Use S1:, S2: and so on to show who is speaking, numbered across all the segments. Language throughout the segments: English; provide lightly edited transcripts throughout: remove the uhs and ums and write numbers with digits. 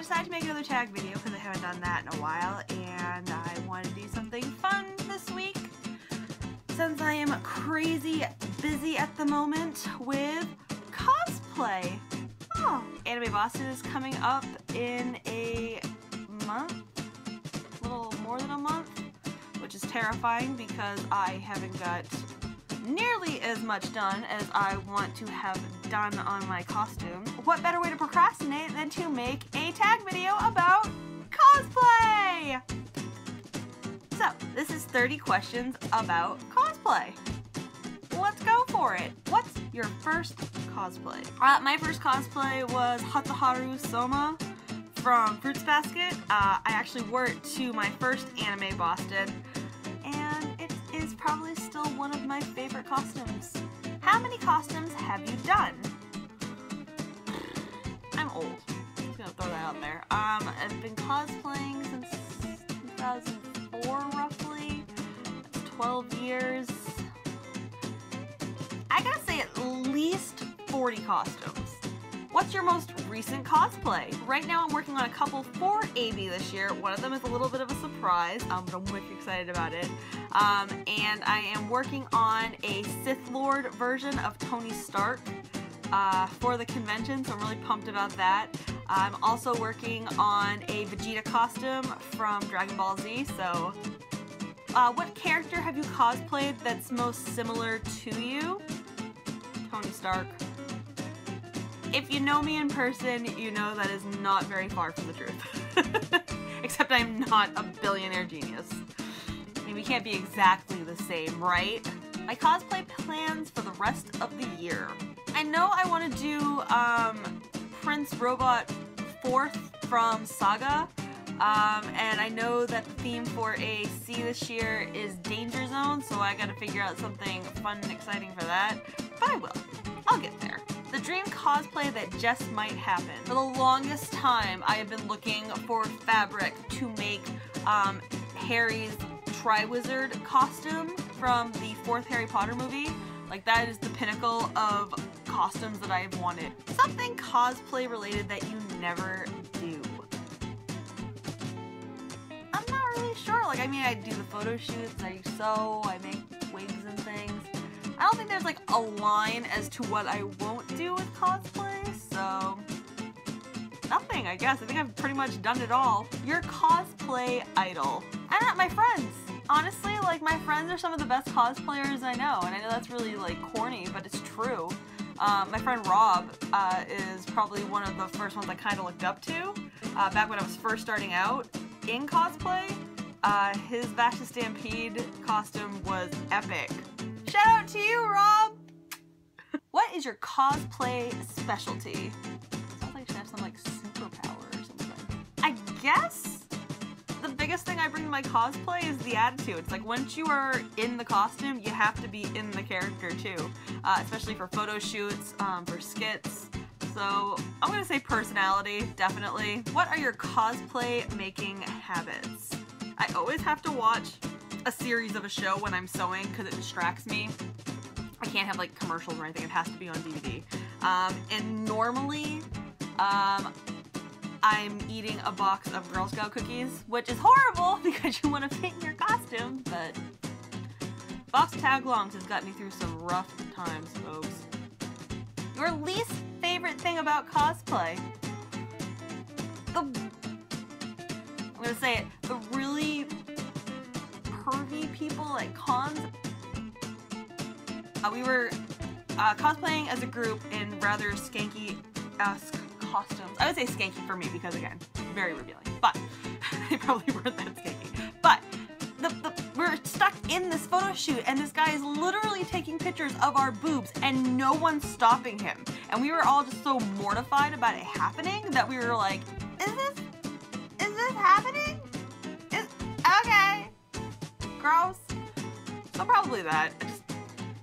S1: decided to make another tag video because I haven't done that in a while, and I want to do something fun this week since I am crazy busy at the moment with cosplay. Oh, Anime Boston is coming up in a month, a little more than a month, which is terrifying because I haven't got nearly as much done as I want to have done on my costume. What better way to procrastinate than to make a tag video about cosplay? So, this is 30 questions about cosplay. Let's go for it. What's your first cosplay? My first cosplay was Hatsuharu Soma from Fruits Basket. I actually wore it to my first Anime Boston, and it is probably still one of my favorite costumes. How many costumes have you done? I'm old. I'm just gonna throw that out there. I've been cosplaying since 2004, roughly. That's 12 years. I gotta say at least 40 costumes. What's your most recent cosplay? Right now I'm working on a couple for AB this year. One of them is a little bit of a surprise, but I'm wicked excited about it. And I am working on a Sith Lord version of Tony Stark for the convention, so I'm really pumped about that. I'm also working on a Vegeta costume from Dragon Ball Z, so what character have you cosplayed that's most similar to you? Tony Stark. If you know me in person, you know that is not very far from the truth. Except I'm not a billionaire genius. I mean, we can't be exactly the same, right? My cosplay plans for the rest of the year. I know I want to do Prince Robot 4th from Saga. And I know that the theme for AC this year is Danger Zone, so I gotta figure out something fun and exciting for that. But I will. I'll get there. The dream cosplay that just might happen. For the longest time, I have been looking for fabric to make Harry's Triwizard costume from the 4th Harry Potter movie. Like, that is the pinnacle of costumes that I have wanted. Something cosplay related that you never do. I'm not really sure. Like, I mean, I do the photo shoots, I sew, I make wigs and things. I don't think there's like a line as to what I won't do with cosplay, so nothing, I guess. I think I've pretty much done it all. Your cosplay idol. I don't know, my friends. Honestly, like, my friends are some of the best cosplayers I know, and I know that's really like corny, but it's true. My friend Rob is probably one of the first ones I kind of looked up to back when I was first starting out in cosplay. His Vash the Stampede costume was epic. Shout out to you, Rob! What is your cosplay specialty? Sounds like you should have some like superpower or something. I guess the biggest thing I bring to my cosplay is the attitude. It's like once you are in the costume, you have to be in the character too. Especially for photo shoots, for skits. So I'm gonna say personality, definitely. What are your cosplay making habits? I always have to watch a series of a show when I'm sewing because it distracts me. I can't have like commercials or anything, it has to be on DVD. And normally, I'm eating a box of Girl Scout cookies, which is horrible because you want to fit in your costume, but box tagalongs has got me through some rough times, folks. Your least favorite thing about cosplay? I'm gonna say it, the really pervy people at cons. We were cosplaying as a group in rather skanky-esque costumes. I would say skanky for me because, again, very revealing, but they probably weren't that skanky. But we're stuck in this photo shoot and this guy is literally taking pictures of our boobs and no one's stopping him. And we were all just so mortified about it happening that we were like, is this happening? Okay. Gross. So probably that. Just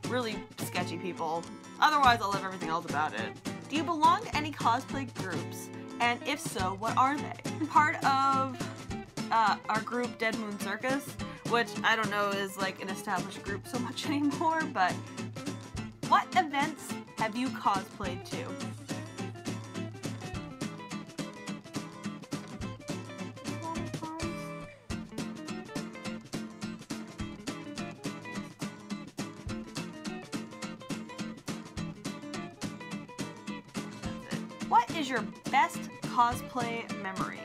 S1: really sketchy people. Otherwise, I love everything else about it. Do you belong to any cosplay groups? And if so, what are they? I'm part of our group Dead Moon Circus, which I don't know is like an established group so much anymore, but what events have you cosplayed to? What is your best cosplay memory?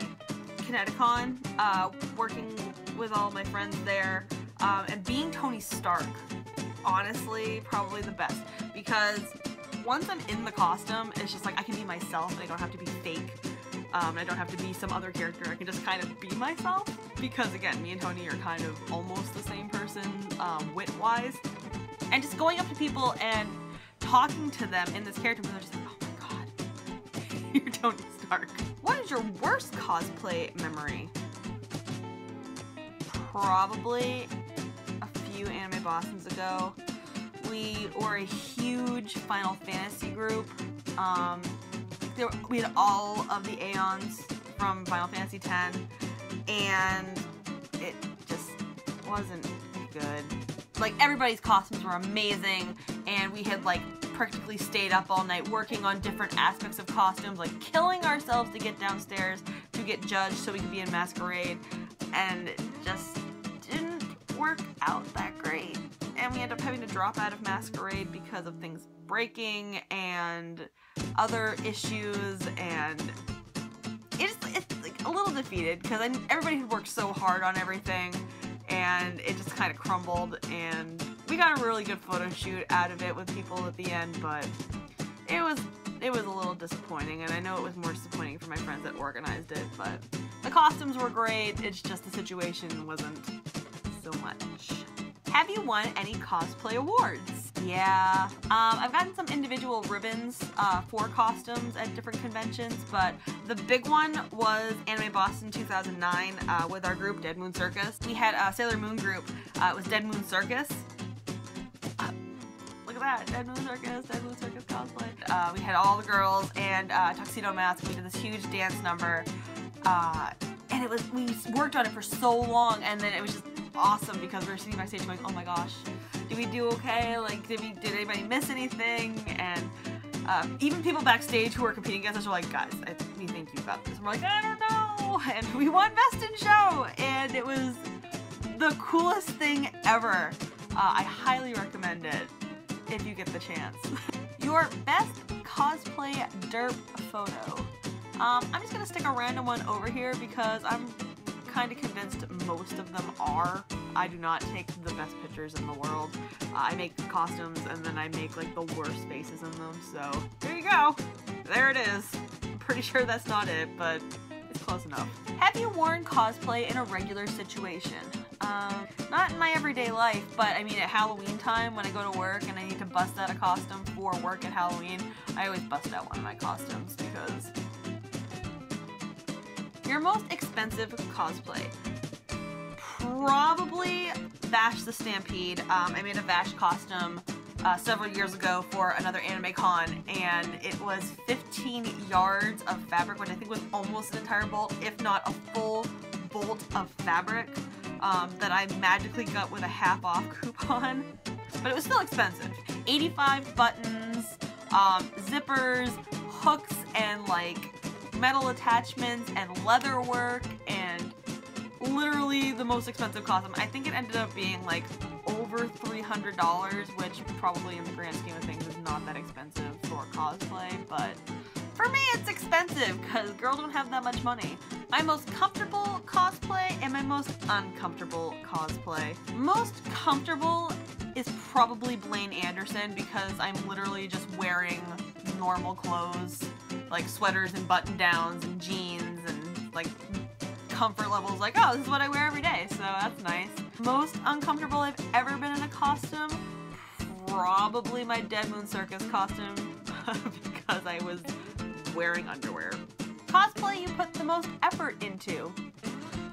S1: Kineticon, working with all my friends there, and being Tony Stark. Honestly, probably the best, because once I'm in the costume, it's just like I can be myself and I don't have to be fake. I don't have to be some other character. I can just kind of be myself, because again, me and Tony are kind of almost the same person, wit-wise. And just going up to people and talking to them in this character, they're just like, oh my god, you're Tony Stark. What is your worst cosplay memory? Probably a few Anime Boston's ago. We were a huge Final Fantasy group. We had all of the Aeons from Final Fantasy X, and it just wasn't good. Like, everybody's costumes were amazing, and we had like practically stayed up all night working on different aspects of costumes, like killing ourselves to get downstairs to get judged so we could be in Masquerade, and it just didn't work out that great. And we ended up having to drop out of Masquerade because of things breaking and other issues, and it's like a little defeated because everybody had worked so hard on everything, and it just kind of crumbled, and we got a really good photo shoot out of it with people at the end, but it was a little disappointing, and I know it was more disappointing for my friends that organized it, but the costumes were great, it's just the situation wasn't so much. Have you won any cosplay awards? Yeah, I've gotten some individual ribbons for costumes at different conventions, but the big one was Anime Boston 2009 with our group, Dead Moon Circus. We had a Sailor Moon group, it was Dead Moon Circus. Look at that, Dead Moon Circus cosplay. We had all the girls and tuxedo masks. We did this huge dance number, and we worked on it for so long, and then it was just awesome because we were sitting backstage going, oh my gosh, did we do okay? Like, did anybody miss anything? And even people backstage who were competing against us were like, guys, we think you got this. And we're like, I don't know. And we won Best in Show, and it was the coolest thing ever. I highly recommend it if you get the chance. Your best cosplay derp photo. I'm just gonna stick a random one over here because I'm kind of convinced most of them are. I do not take the best pictures in the world. I make costumes and then I make like the worst faces in them, so there you go. There it is. I'm pretty sure that's not it, but it's close enough. Have you worn cosplay in a regular situation? Not in my everyday life, but I mean at Halloween time when I go to work and I need to bust out a costume for work at Halloween, I always bust out one of my costumes because... Your most expensive cosplay? Probably Vash the Stampede. I made a Vash costume several years ago for another anime con, and it was 15 yards of fabric, which I think was almost an entire bolt, if not a full bolt of fabric that I magically got with a half-off coupon. But it was still expensive. 85 buttons, zippers, hooks, and like metal attachments and leather work, and literally the most expensive costume. I think it ended up being like over $300, which probably in the grand scheme of things is not that expensive for cosplay, but for me it's expensive because girls don't have that much money. My most comfortable cosplay and my most uncomfortable cosplay. Most comfortable is probably Blaine Anderson because I'm literally just wearing normal clothes, like sweaters and button downs and jeans, and like comfort levels like, oh, this is what I wear every day, so that's nice. Most uncomfortable I've ever been in a costume? Probably my Dead Moon Circus costume because I was wearing underwear. Cosplay you put the most effort into?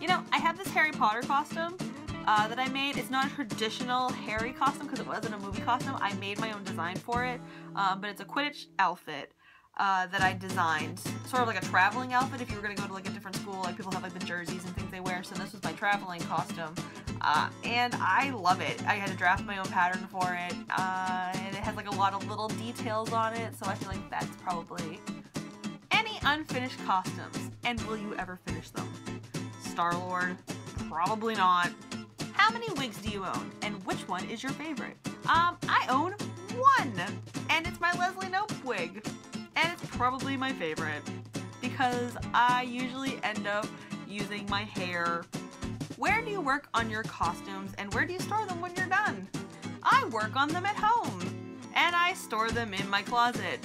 S1: You know, I have this Harry Potter costume that I made. It's not a traditional Harry costume because it wasn't a movie costume. I made my own design for it, but it's a Quidditch outfit that I designed. Sort of like a traveling outfit if you were going to go to like a different school. Like people have like the jerseys and things they wear, so this was my traveling costume. And I love it. I had to draft my own pattern for it, and it has like a lot of little details on it, so I feel like that's probably... Any unfinished costumes, and will you ever finish them? Star-Lord? Probably not. How many wigs do you own, and which one is your favorite? I own one, and it's my Leslie Knope wig. And it's probably my favorite because I usually end up using my hair. Where do you work on your costumes and where do you store them when you're done? I work on them at home and I store them in my closet.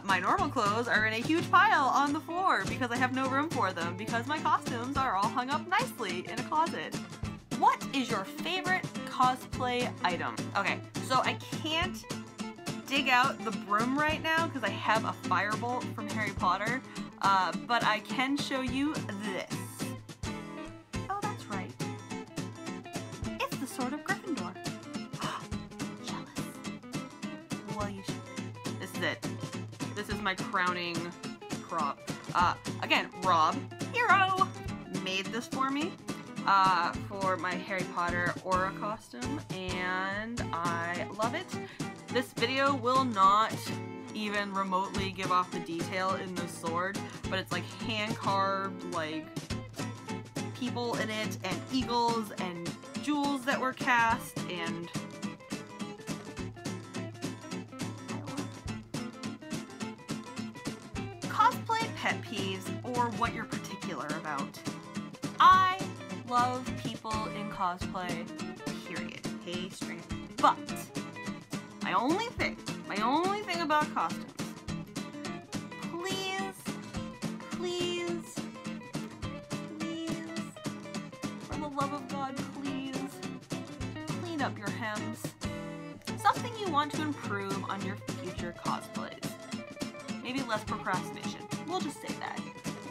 S1: My normal clothes are in a huge pile on the floor because I have no room for them because my costumes are all hung up nicely in a closet. What is your favorite cosplay item? Okay, so I can't dig out the broom right now because I have a firebolt from Harry Potter, but I can show you this. Oh, that's right. It's the Sword of Gryffindor. Jealous. Well, you should. This is it. This is my crowning crop. Again, Rob, hero, made this for me for my Harry Potter aura costume, and I love it. This video will not even remotely give off the detail in the sword, but it's like hand-carved, like, people in it, and eagles, and jewels that were cast, and cosplay pet peeves, or what you're particular about. I love people in cosplay, period. Hey, straight. But my only thing about costumes, please, for the love of God, please, clean up your hems. Something you want to improve on your future cosplays. Maybe less procrastination. We'll just say that.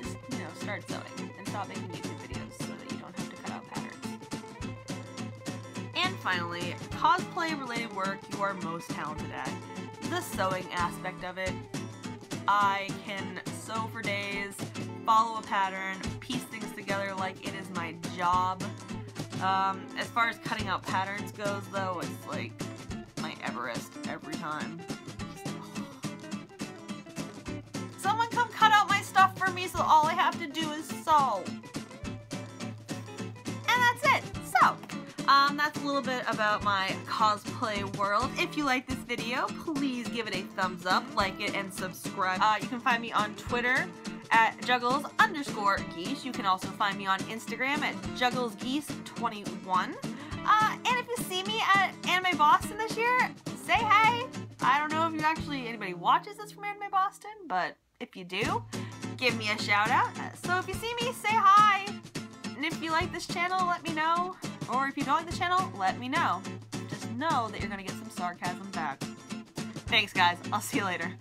S1: Just, start sewing and stop making YouTube videos so that you don't have to cut out patterns. And finally, cosplay-related work you are most talented at. The sewing aspect of it. I can sew for days, follow a pattern, piece things together like it is my job. As far as cutting out patterns goes, though, it's like my Everest every time. Someone come cut out my stuff for me so all I have to do is sew. And that's it. So, that's a little bit about my cosplay world. If you like this video, please give it a thumbs up, like it, and subscribe. You can find me on Twitter at juggles_geese. You can also find me on Instagram at jugglesgeese21. And if you see me at Anime Boston this year, say hey. I don't know if anybody watches this from Anime Boston, but if you do, give me a shout out. So if you see me, say hi. And if you like this channel, let me know. Or if you don't like the channel, let me know. Just know that you're gonna get some sarcasm back. Thanks guys, I'll see you later.